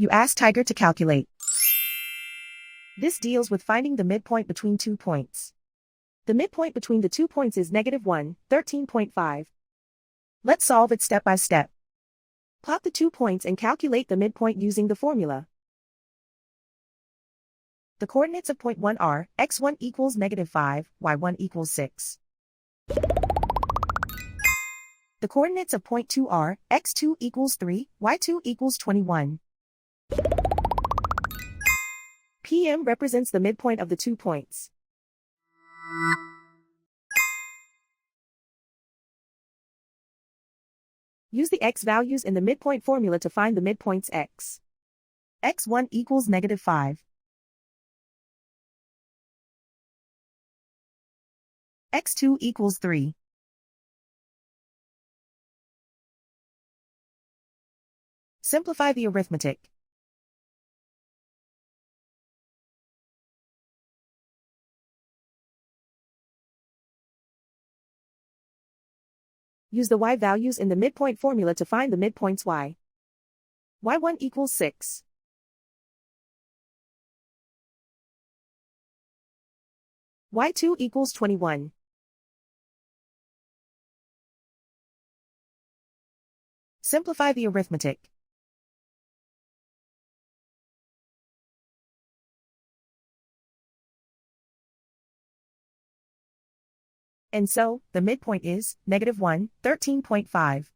You ask Tiger to calculate. This deals with finding the midpoint between 2 points. The midpoint between the 2 points is -1, 13.5. Let's solve it step by step. Plot the 2 points and calculate the midpoint using the formula. The coordinates of point 1 are, x1 equals -5, y1 equals 6. The coordinates of point 2 are, x2 equals 3, y2 equals 21. PM represents the midpoint of the 2 points. Use the x values in the midpoint formula to find the midpoints x. x1 equals -5. x2 equals 3. Simplify the arithmetic. Use the y values in the midpoint formula to find the midpoints y. y1 equals 6. y2 equals 21. Simplify the arithmetic. And so, the midpoint is -1, 13.5.